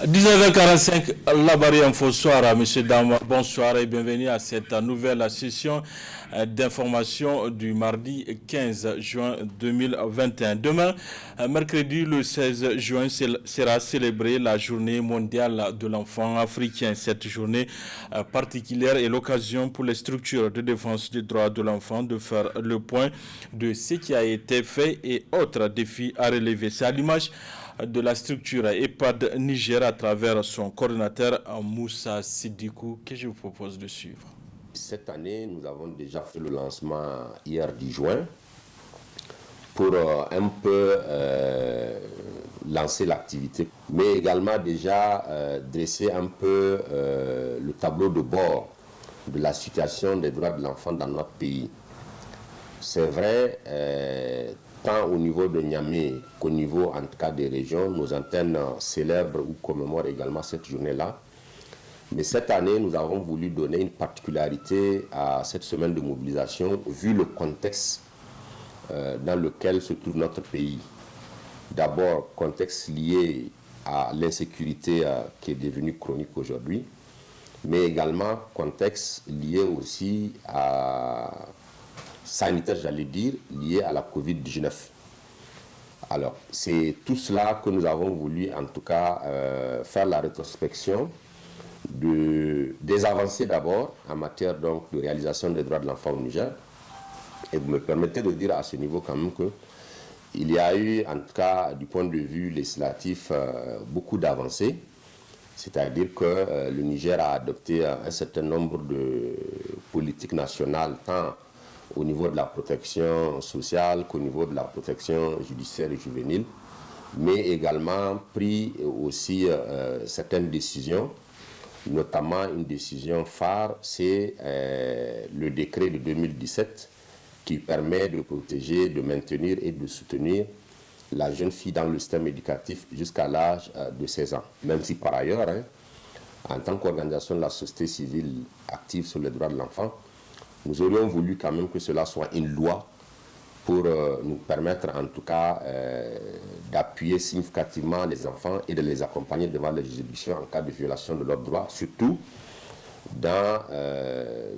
19h45, la barrière info soir, messieurs, dames, bonsoir et bienvenue à cette nouvelle session d'information du mardi 15 juin 2021. Demain, mercredi le 16 juin, sera célébrée la journée mondiale de l'enfant africain. Cette journée particulière est l'occasion pour les structures de défense des droits de l'enfant de faire le point de ce qui a été fait et autres défis à relever. C'est à l'image de la structure EHPAD Niger à travers son coordinateur Moussa Sidikou que je vous propose de suivre. Cette année, nous avons déjà fait le lancement hier 10 juin pour un peu lancer l'activité, mais également déjà dresser un peu le tableau de bord de la situation des droits de l'enfant dans notre pays. C'est vrai, tant au niveau de Niamey qu'au niveau en tout cas des régions, nos antennes célèbrent ou commémorent également cette journée-là. Mais cette année, nous avons voulu donner une particularité à cette semaine de mobilisation vu le contexte dans lequel se trouve notre pays. D'abord, contexte lié à l'insécurité qui est devenue chronique aujourd'hui, mais également contexte lié aussi à sanitaire, j'allais dire, lié à la Covid-19. Alors, c'est tout cela que nous avons voulu, en tout cas, faire la rétrospection des avancées d'abord en matière donc, de réalisation des droits de l'enfant au Niger. Et vous me permettez de dire à ce niveau quand même qu'il y a eu, en tout cas, du point de vue législatif, beaucoup d'avancées. C'est-à-dire que le Niger a adopté un certain nombre de politiques nationales, tant au niveau de la protection sociale qu'au niveau de la protection judiciaire et juvénile, mais également pris aussi certaines décisions, notamment une décision phare, c'est le décret de 2017 qui permet de protéger, de maintenir et de soutenir la jeune fille dans le système éducatif jusqu'à l'âge de 16 ans. Même si par ailleurs, en tant qu'organisation de la société civile active sur les droits de l'enfant, nous aurions voulu quand même que cela soit une loi pour nous permettre en tout cas d'appuyer significativement les enfants et de les accompagner devant les juridictions en cas de violation de leurs droits, surtout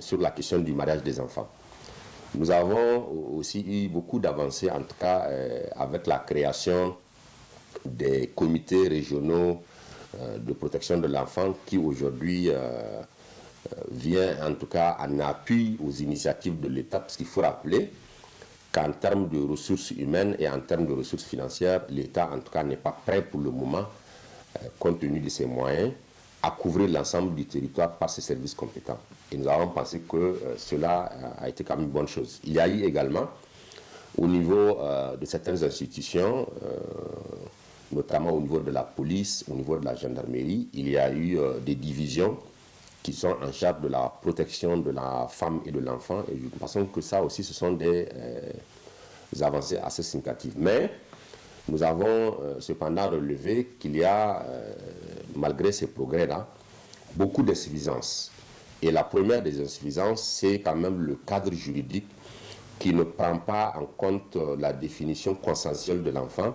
sur la question du mariage des enfants. Nous avons aussi eu beaucoup d'avancées, en tout cas avec la création des comités régionaux de protection de l'enfant qui aujourd'hui vient en tout cas en appui aux initiatives de l'État, parce qu'il faut rappeler qu'en termes de ressources humaines et en termes de ressources financières, l'État en tout cas n'est pas prêt pour le moment, compte tenu de ses moyens, à couvrir l'ensemble du territoire par ses services compétents. Et nous avons pensé que cela a été quand même une bonne chose. Il y a eu également, au niveau de certaines institutions, notamment au niveau de la police, au niveau de la gendarmerie, il y a eu des divisions qui sont en charge de la protection de la femme et de l'enfant. Et nous pensons que ça aussi, ce sont des avancées assez significatives. Mais nous avons cependant relevé qu'il y a, malgré ces progrès-là, beaucoup d'insuffisances. Et la première des insuffisances, c'est quand même le cadre juridique qui ne prend pas en compte la définition consensuelle de l'enfant,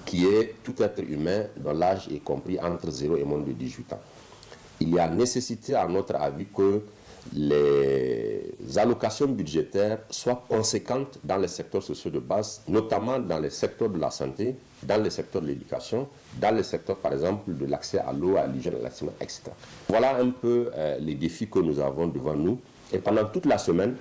qui est tout être humain dont l'âge est compris entre 0 et moins de 18 ans. Il y a nécessité, à notre avis, que les allocations budgétaires soient conséquentes dans les secteurs sociaux de base, notamment dans les secteurs de la santé, dans les secteurs de l'éducation, dans les secteurs, par exemple, de l'accès à l'eau, à l'hygiène, à l'assainissement, etc. Voilà un peu les défis que nous avons devant nous. Et pendant toute la semaine,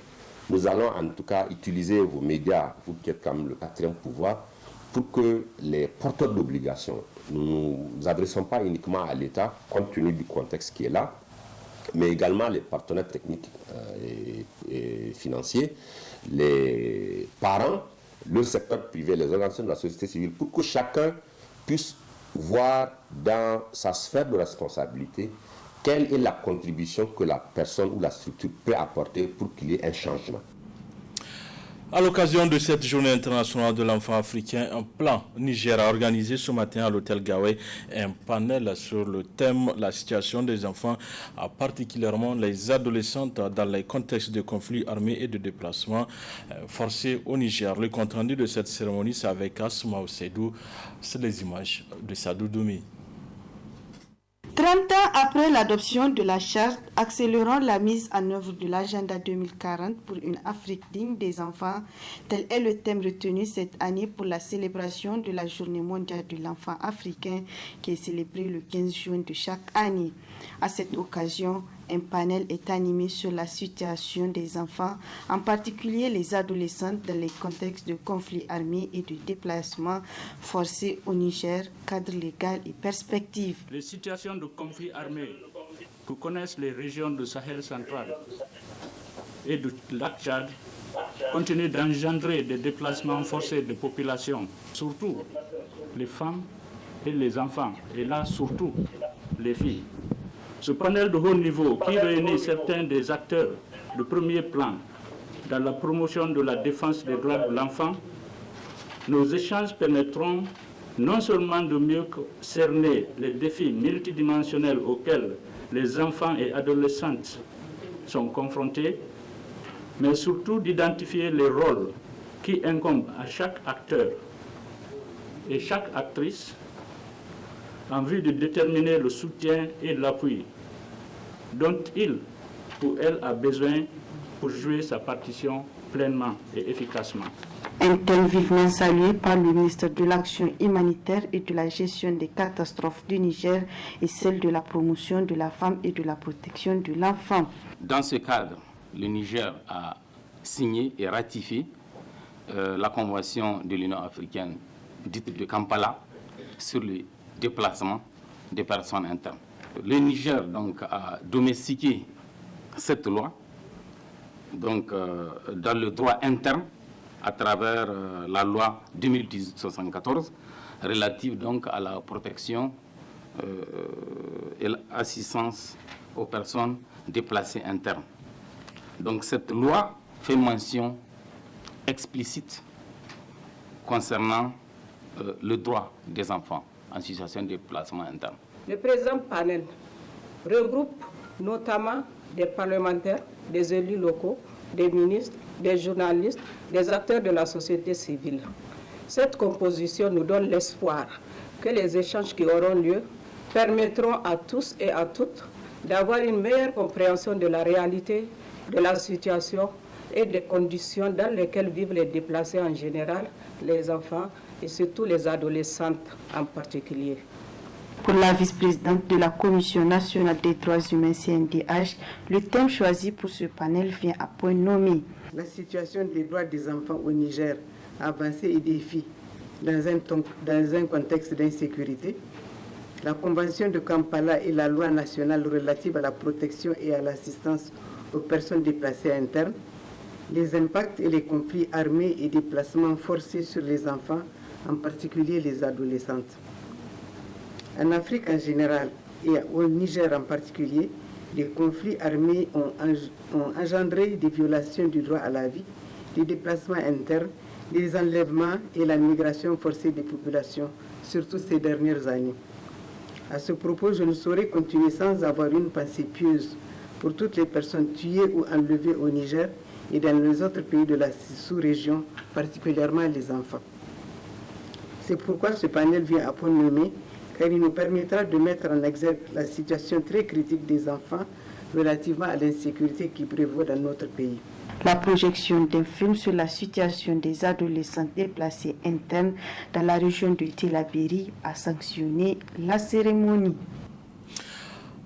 nous allons en tout cas utiliser vos médias, vous qui êtes comme le quatrième pouvoir, pour que les porteurs d'obligations, nous ne nous adressons pas uniquement à l'État, compte tenu du contexte qui est là, mais également les partenaires techniques et financiers, les parents, le secteur privé, les organisations de la société civile, pour que chacun puisse voir dans sa sphère de responsabilité quelle est la contribution que la personne ou la structure peut apporter pour qu'il y ait un changement. À l'occasion de cette journée internationale de l'enfant africain, un plan Niger a organisé ce matin à l'hôtel Gawé un panel sur le thème la situation des enfants, particulièrement les adolescentes dans les contextes de conflits armés et de déplacements forcés au Niger. Le compte rendu de cette cérémonie, c'est avec Asma Oseidou, c'est les images de Sadou Doumi. 30 ans après l'adoption de la charte, accélérons la mise en œuvre de l'agenda 2040 pour une Afrique digne des enfants. Tel est le thème retenu cette année pour la célébration de la Journée mondiale de l'enfant africain qui est célébrée le 15 juin de chaque année. À cette occasion, un panel est animé sur la situation des enfants, en particulier les adolescents dans les contextes de conflits armés et de déplacements forcés au Niger, cadre légal et perspectives. Les situations de conflits armés que connaissent les régions du Sahel central et du lac Tchad continuent d'engendrer des déplacements forcés de populations, surtout les femmes et les enfants, et là surtout les filles. Ce panel de haut niveau qui réunit certains des acteurs de premier plan dans la promotion de la défense des droits de l'enfant, nos échanges permettront non seulement de mieux cerner les défis multidimensionnels auxquels les enfants et adolescentes sont confrontés, mais surtout d'identifier les rôles qui incombent à chaque acteur et chaque actrice en vue de déterminer le soutien et l'appui dont il ou elle a besoin pour jouer sa partition pleinement et efficacement. Un thème vivement salué par le ministre de l'Action humanitaire et de la gestion des catastrophes du Niger et celle de la promotion de la femme et de la protection de l'enfant. Dans ce cadre, le Niger a signé et ratifié la Convention de l'Union africaine dite de Kampala sur le déplacement des personnes internes. Le Niger donc, a domestiqué cette loi donc, dans le droit interne à travers la loi 2018-74 relative donc, à la protection et l'assistance aux personnes déplacées internes. Donc cette loi fait mention explicite concernant le droit des enfants en situation de déplacement interne. Le présent panel regroupe notamment des parlementaires, des élus locaux, des ministres, des journalistes, des acteurs de la société civile. Cette composition nous donne l'espoir que les échanges qui auront lieu permettront à tous et à toutes d'avoir une meilleure compréhension de la réalité, de la situation et des conditions dans lesquelles vivent les déplacés en général, les enfants et surtout les adolescentes en particulier. Pour la vice-présidente de la Commission nationale des droits humains CNDH, le thème choisi pour ce panel vient à point nommé. La situation des droits des enfants au Niger, avancée et défis dans un contexte d'insécurité. La Convention de Kampala et la loi nationale relative à la protection et à l'assistance aux personnes déplacées internes. Les impacts et les conflits armés et déplacements forcés sur les enfants, en particulier les adolescentes. En Afrique en général et au Niger en particulier, les conflits armés ont engendré des violations du droit à la vie, des déplacements internes, des enlèvements et la migration forcée des populations, surtout ces dernières années. À ce propos, je ne saurais continuer sans avoir une pensée pieuse pour toutes les personnes tuées ou enlevées au Niger et dans les autres pays de la sous-région, particulièrement les enfants. C'est pourquoi ce panel vient à point nommé, car il nous permettra de mettre en exergue la situation très critique des enfants relativement à l'insécurité qui prévaut dans notre pays. La projection d'un film sur la situation des adolescents déplacés internes dans la région de Tillabéri a sanctionné la cérémonie.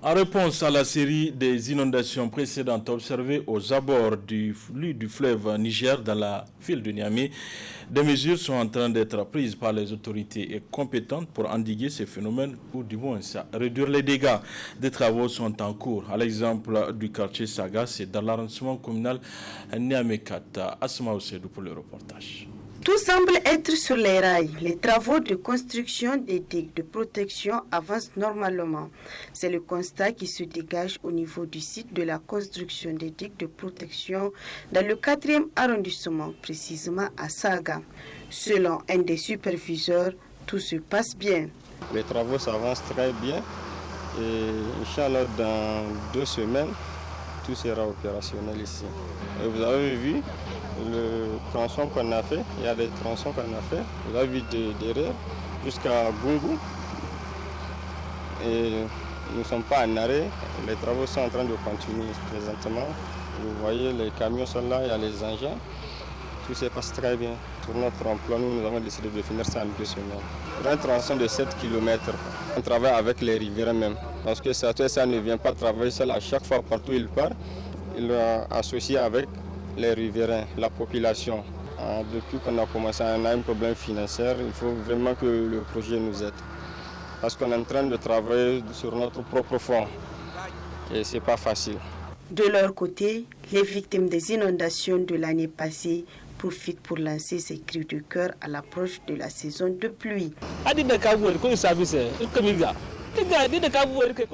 En réponse à la série des inondations précédentes observées aux abords du fleuve Niger dans la ville de Niamey, des mesures sont en train d'être prises par les autorités compétentes pour endiguer ces phénomènes ou du moins réduire les dégâts. Des travaux sont en cours. À l'exemple du quartier Sagas et dans l'arrondissement communal Niamey 4. Asma Oussedou pour le reportage. Tout semble être sur les rails. Les travaux de construction des digues de protection avancent normalement. C'est le constat qui se dégage au niveau du site de la construction des digues de protection dans le 4e arrondissement, précisément à Saga. Selon un des superviseurs, tout se passe bien. Les travaux s'avancent très bien et Inch'Allah, dans 2 semaines, tout sera opérationnel ici. Et vous avez vu le tronçon qu'on a fait, il y a des tronçons qu'on a fait, vous avez vu derrière jusqu'à Gungu. Et nous ne sommes pas en arrêt. Les travaux sont en train de continuer présentement. Vous voyez, les camions sont là, il y a les engins. Tout se passe très bien. Sur notre emploi, nous avons décidé de finir ça en 2 semaines. Pour un tronçon de 7 km, on travaille avec les riverains même. Parce que ça ne vient pas travailler seul. À chaque fois, partout où il part, il est associé avec les riverains, la population. Depuis qu'on a commencé, on a un problème financier. Il faut vraiment que le projet nous aide. Parce qu'on est en train de travailler sur notre propre fonds. Et ce n'est pas facile. De leur côté, les victimes des inondations de l'année passée profitent pour lancer ces cris de cœur à l'approche de la saison de pluie.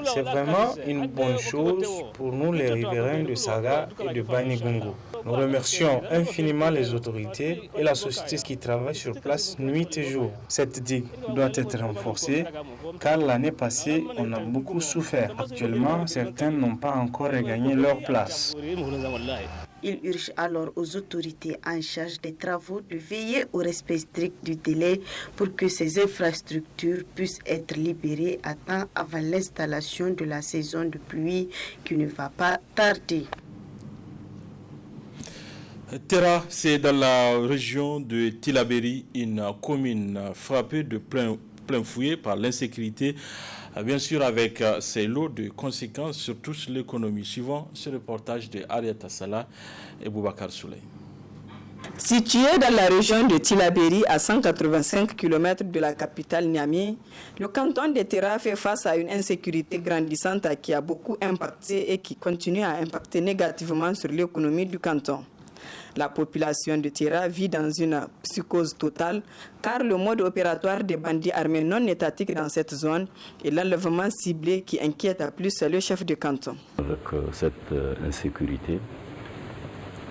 C'est vraiment une bonne chose pour nous les riverains de Saga et de Banigungu. Nous remercions infiniment les autorités et la société qui travaillent sur place nuit et jour. Cette digue doit être renforcée car l'année passée, on a beaucoup souffert. Actuellement, certains n'ont pas encore regagné leur place. Il urge alors aux autorités en charge des travaux de veiller au respect strict du délai pour que ces infrastructures puissent être libérées à temps avant l'installation de la saison de pluie qui ne va pas tarder. Terra, c'est dans la région de Tillabéri, une commune frappée de plein fouet par l'insécurité, bien sûr avec ses lots de conséquences sur toute l'économie. Suivant ce reportage de Ariata Salah et Boubacar Souley. Situé dans la région de Tillabéri, à 185 km de la capitale Niamey, le canton de Terra fait face à une insécurité grandissante qui a beaucoup impacté et qui continue à impacter négativement sur l'économie du canton. La population de Terra vit dans une psychose totale car le mode opératoire des bandits armés non étatiques dans cette zone est l'enlèvement ciblé qui inquiète à plus le chef de canton. Avec cette insécurité,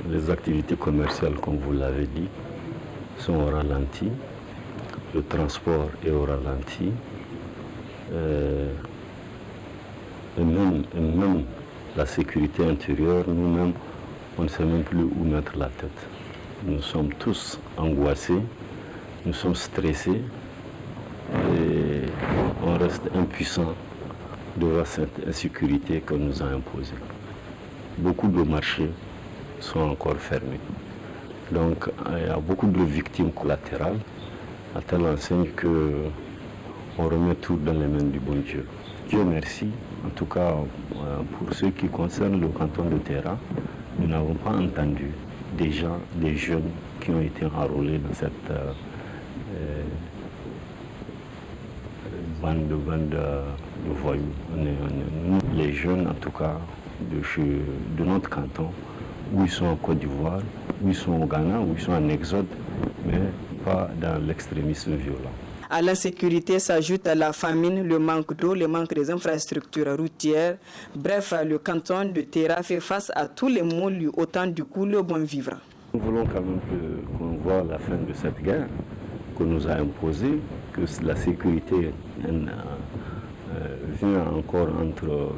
les activités commerciales, comme vous l'avez dit, sont au ralenti. Le transport est au ralenti. Et même la sécurité intérieure, nous-mêmes, on ne sait même plus où mettre la tête. Nous sommes tous angoissés, nous sommes stressés et on reste impuissants devant cette insécurité qu'on nous a imposée. Beaucoup de marchés sont encore fermés. Donc il y a beaucoup de victimes collatérales à telle enseigne qu'on remet tout dans les mains du bon Dieu. Dieu merci, en tout cas pour ce qui concerne le canton de Terra, nous n'avons pas entendu des gens, des jeunes qui ont été enrôlés dans cette bande de voyous. Nous, les jeunes, en tout cas, de notre canton, où ils sont en Côte d'Ivoire, où ils sont au Ghana, où ils sont en exode, mais pas dans l'extrémisme violent. À l'insécurité s'ajoute la famine, le manque d'eau, le manque des infrastructures routières. Bref, le canton de Terra fait face à tous les maux lui ôtant du coup le bon vivre. Nous voulons quand même qu'on voit la fin de cette guerre qu'on nous a imposée, que la sécurité vient encore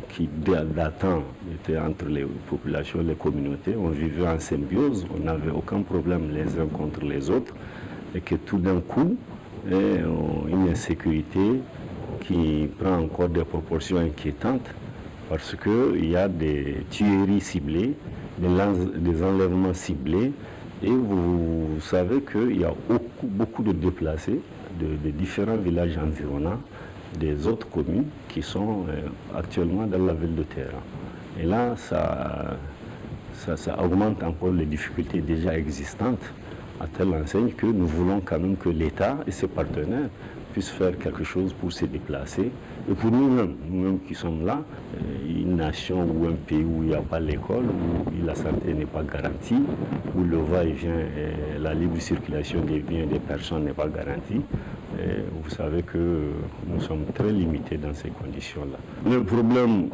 qui datant était entre les populations et les communautés. On vivait en symbiose, on n'avait aucun problème les uns contre les autres, et que tout d'un coup, et une insécurité qui prend encore des proportions inquiétantes parce qu'il y a des tueries ciblées, des enlèvements ciblés et vous savez qu'il y a beaucoup de déplacés de différents villages environnants, des autres communes qui sont actuellement dans la ville de Terra. Et là, ça augmente encore les difficultés déjà existantes à telle enseigne que nous voulons quand même que l'État et ses partenaires puissent faire quelque chose pour se déplacer. Et pour nous-mêmes qui sommes là, une nation ou un pays où il n'y a pas l'école, où la santé n'est pas garantie, où le va-et-vient, la libre circulation des biens et des personnes n'est pas garantie, vous savez que nous sommes très limités dans ces conditions-là. Le problème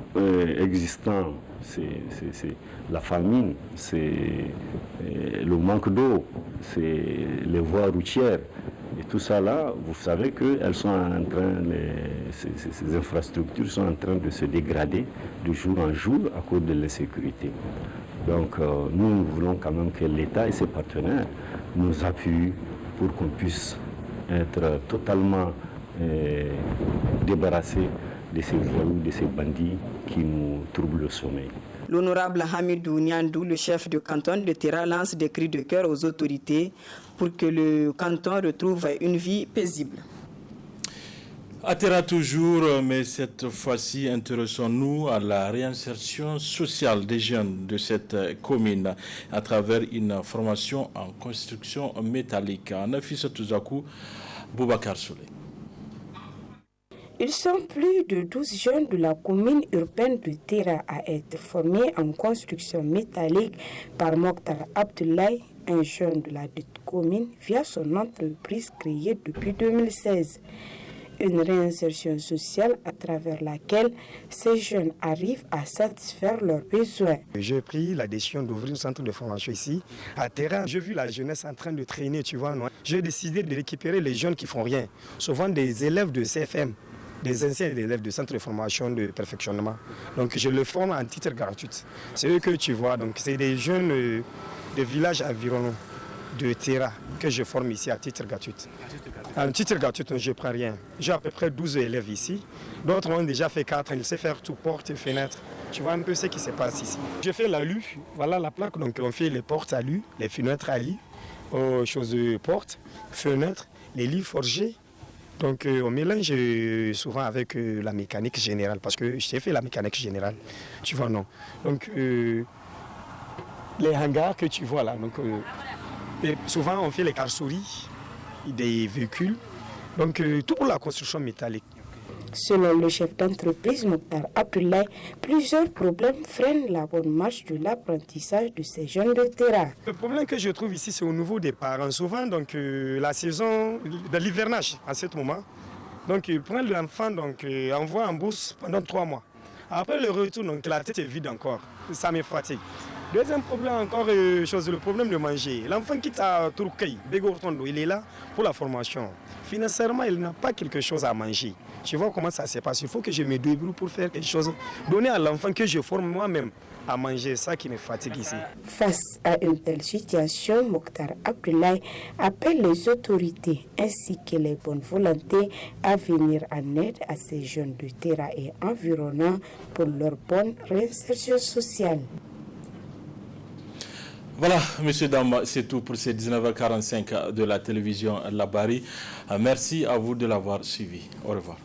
existant, c'est la famine, c'est le manque d'eau, c'est les voies routières. Et tout ça là, vous savez qu'elles sont en train, ces infrastructures sont en train de se dégrader de jour en jour à cause de l'insécurité. Donc nous voulons quand même que l'État et ses partenaires nous appuient pour qu'on puisse être totalement débarrassés de ces voyous, de ces bandits qui nous troublent le sommeil. L'honorable Hamidou Niandou, le chef de canton de Tera, lance des cris de cœur aux autorités pour que le canton retrouve une vie paisible. À Tera toujours, mais cette fois-ci, intéressons-nous à la réinsertion sociale des jeunes de cette commune à travers une formation en construction métallique. Nafissa Touzakou, Boubacar Souley. Ils sont plus de 12 jeunes de la commune urbaine de Tera à être formés en construction métallique par Mokhtar Abdoulaye, un jeune de la commune, via son entreprise créée depuis 2016. Une réinsertion sociale à travers laquelle ces jeunes arrivent à satisfaire leurs besoins. J'ai pris la décision d'ouvrir un centre de formation ici, à Tera. J'ai vu la jeunesse en train de traîner, tu vois. J'ai décidé de récupérer les jeunes qui font rien, souvent des élèves de CFM, des anciens élèves de centre de formation de perfectionnement. Donc je les forme en titre gratuit. C'est eux que tu vois, donc c'est des jeunes de villages environnants de Tera que je forme ici à titre gratuit. En titre gratuit, je ne prends rien. J'ai à peu près 12 élèves ici. D'autres ont déjà fait 4 ans. Ils savent faire tout, porte et fenêtre. Tu vois un peu ce qui se passe ici. Je fais la lue, voilà la plaque. Donc on fait les portes à lue, les fenêtres à lue, aux choses de portes, fenêtres, les lits forgés. Donc on mélange souvent avec la mécanique générale, parce que j'ai fait la mécanique générale. Tu vois, non. Donc les hangars que tu vois là, donc, souvent on fait les carrosseries des véhicules, donc tout pour la construction métallique. Selon le chef d'entreprise Mokhtar Abdoulaye, plusieurs problèmes freinent la bonne marche de l'apprentissage de ces jeunes de Tera. Le problème que je trouve ici, c'est au niveau des parents. Souvent, donc, la saison de l'hivernage, à ce moment, donc ils prennent l'enfant, donc envoient en bourse pendant 3 mois. Après le retour, donc, la tête est vide encore. Ça me fatigue. Deuxième problème encore, le problème de manger. L'enfant quitte à Turkey, Begortondo, il est là pour la formation. Financièrement, il n'a pas quelque chose à manger. Je vois comment ça se passe. Il faut que je me débrouille pour faire quelque chose. Donner à l'enfant que je forme moi-même à manger, ça qui me fatigue ici. Face à une telle situation, Mokhtar Abdoulaye appelle les autorités ainsi que les bonnes volontés à venir en aide à ces jeunes de Tera et environnants pour leur bonne réinsertion sociale. Voilà, messieurs, dames, c'est tout pour ces 19h45 de la télévision Labari. Merci à vous de l'avoir suivi. Au revoir.